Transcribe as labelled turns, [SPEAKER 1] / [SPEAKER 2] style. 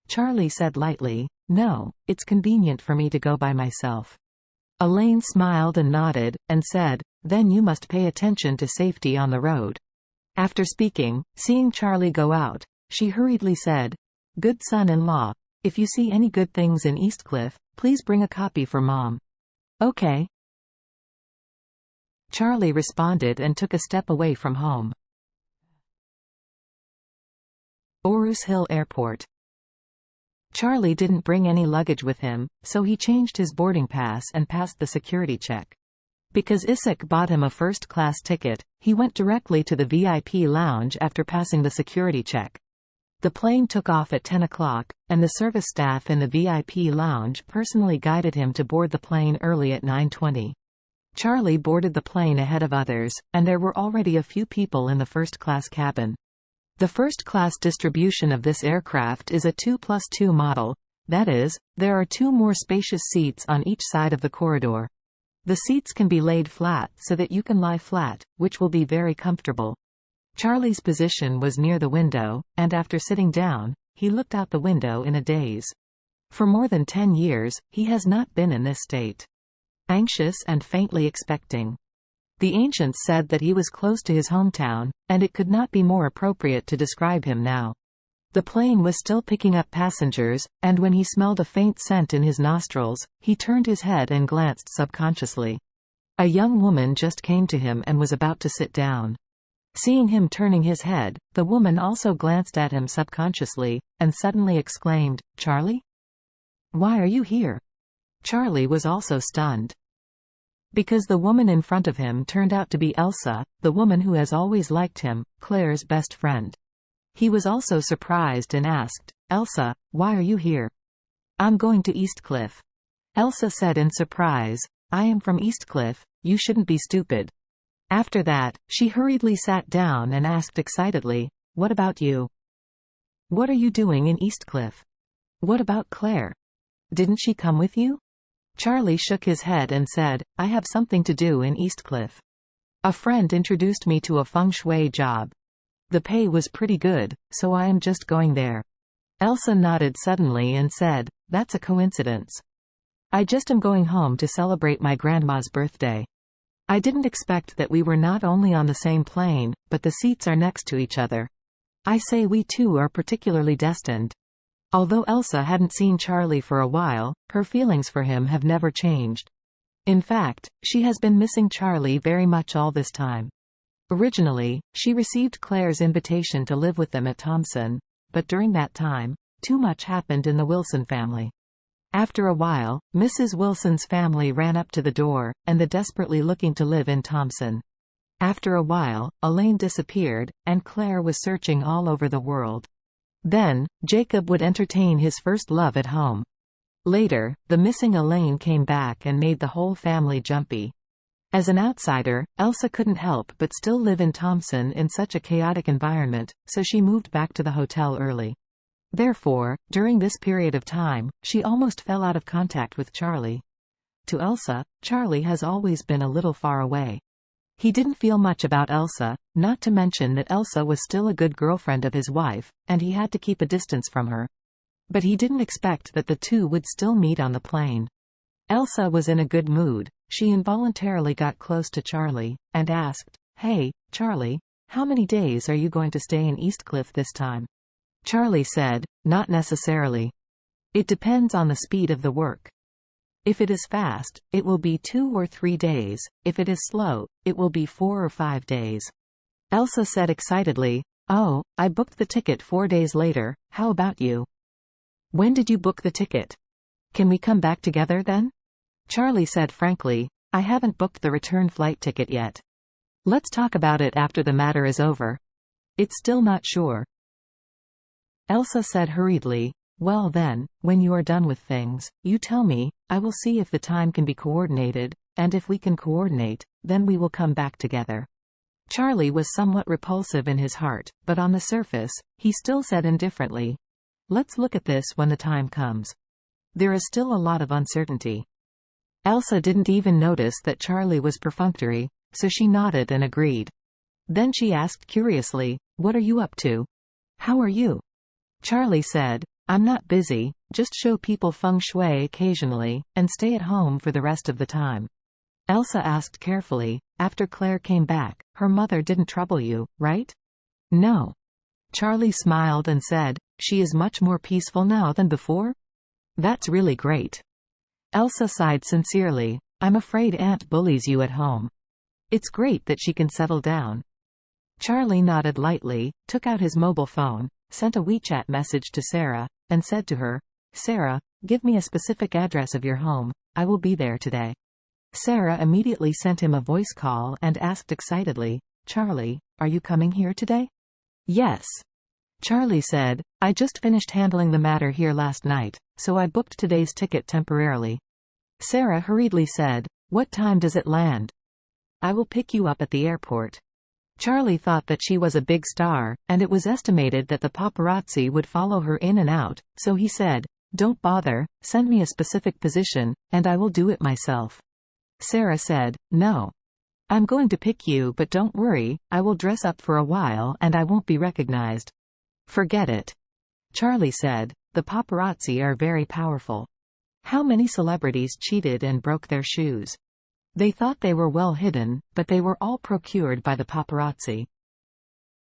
[SPEAKER 1] Charlie said lightly, "No, it's convenient for me to go by myself." Elaine smiled and nodded, and said, "Then you must pay attention to safety on the road." After speaking, seeing Charlie go out, she hurriedly said, "Good son-in-law, if you see any good things in Eastcliff, please bring a copy for Mom." "Okay." Charlie responded and took a step away from home. Orus Hill Airport. Charlie didn't bring any luggage with him, so he changed his boarding pass and passed the security check. Because Isaac bought him a first-class ticket, he went directly to the VIP lounge after passing the security check. The plane took off at 10 o'clock, and the service staff in the VIP lounge personally guided him to board the plane early at 9:20. Charlie boarded the plane ahead of others, and there were already a few people in the first-class cabin. The first-class distribution of this aircraft is a 2+2 model, that is, there are 2 more spacious seats on each side of the corridor. The seats can be laid flat so that you can lie flat, which will be very comfortable. Charlie's position was near the window, and after sitting down, he looked out the window in a daze. For more than 10 years, he has not been in this state. Anxious and faintly expecting. The ancients said that he was close to his hometown, and it could not be more appropriate to describe him now. The plane was still picking up passengers, and when he smelled a faint scent in his nostrils, he turned his head and glanced subconsciously. A young woman just came to him and was about to sit down. Seeing him turning his head, the woman also glanced at him subconsciously, and suddenly exclaimed, "Charlie? Why are you here?" Charlie was also stunned. Because the woman in front of him turned out to be Elsa, the woman who has always liked him, Claire's best friend. He was also surprised and asked, "Elsa, why are you here?" "I'm going to Eastcliff." Elsa said in surprise, "I am from Eastcliff, you shouldn't be stupid." After that, she hurriedly sat down and asked excitedly, "What about you? What are you doing in Eastcliff? What about Claire? Didn't she come with you?" Charlie shook his head and said, "I have something to do in Eastcliff. A friend introduced me to a feng shui job. The pay was pretty good, so I am just going there." Elsa nodded suddenly and said, "That's a coincidence. I just am going home to celebrate my grandma's birthday. I didn't expect that we were not only on the same plane, but the seats are next to each other. I say we two are particularly destined." Although Elsa hadn't seen Charlie for a while, her feelings for him have never changed. In fact, she has been missing Charlie very much all this time. Originally, she received Claire's invitation to live with them at Thompson, but during that time, too much happened in the Wilson family. After a while, Mrs. Wilson's family ran up to the door, and the desperately looking to live in Thompson. After a while, Elaine disappeared, and Claire was searching all over the world. Then, Jacob would entertain his first love at home. Later, the missing Elaine came back and made the whole family jumpy. As an outsider, Elsa couldn't help but still live in Thompson in such a chaotic environment, so she moved back to the hotel early. Therefore, during this period of time, she almost fell out of contact with Charlie. To Elsa, Charlie has always been a little far away. He didn't feel much about Elsa, not to mention that Elsa was still a good girlfriend of his wife, and he had to keep a distance from her. But he didn't expect that the two would still meet on the plane. Elsa was in a good mood. She involuntarily got close to Charlie, and asked, "Hey, Charlie, how many days are you going to stay in Eastcliff this time?" Charlie said, "Not necessarily. It depends on the speed of the work. If it is fast, it will be 2 or 3 days, if it is slow, it will be 4 or 5 days." Elsa said excitedly, "Oh, I booked the ticket 4 days later, how about you?" "When did you book the ticket? Can we come back together then?" Charlie said frankly, "I haven't booked the return flight ticket yet. Let's talk about it after the matter is over. It's still not sure." Elsa said hurriedly, "Well then, when you are done with things, you tell me, I will see if the time can be coordinated, and if we can coordinate, then we will come back together." Charlie was somewhat repulsive in his heart, but on the surface, he still said indifferently, "Let's look at this when the time comes. There is still a lot of uncertainty." Elsa didn't even notice that Charlie was perfunctory, so she nodded and agreed. Then she asked curiously, "What are you up to? How are you?" Charlie said, I'm not busy, just show people feng shui occasionally, and stay at home for the rest of the time. Elsa asked carefully, after Claire came back, her mother didn't trouble you, right? No. Charlie smiled and said, she is much more peaceful now than before? That's really great. Elsa sighed sincerely, I'm afraid Aunt bullies you at home. It's great that she can settle down. Charlie nodded lightly, took out his mobile phone, sent a WeChat message to Sarah, and said to her, Sarah, give me a specific address of your home, I will be there today. Sarah immediately sent him a voice call and asked excitedly, Charlie, are you coming here today? Yes. Charlie said, I just finished handling the matter here last night, so I booked today's ticket temporarily. Sarah hurriedly said, what time does it land? I will pick you up at the airport. Charlie thought that she was a big star, and it was estimated that the paparazzi would follow her in and out, so he said, don't bother, send me a specific position, and I will do it myself. Sarah said, no. I'm going to pick you, but don't worry, I will dress up for a while and I won't be recognized. Forget it. Charlie said, the paparazzi are very powerful. How many celebrities cheated and broke their shoes? They thought they were well hidden, but they were all procured by the paparazzi.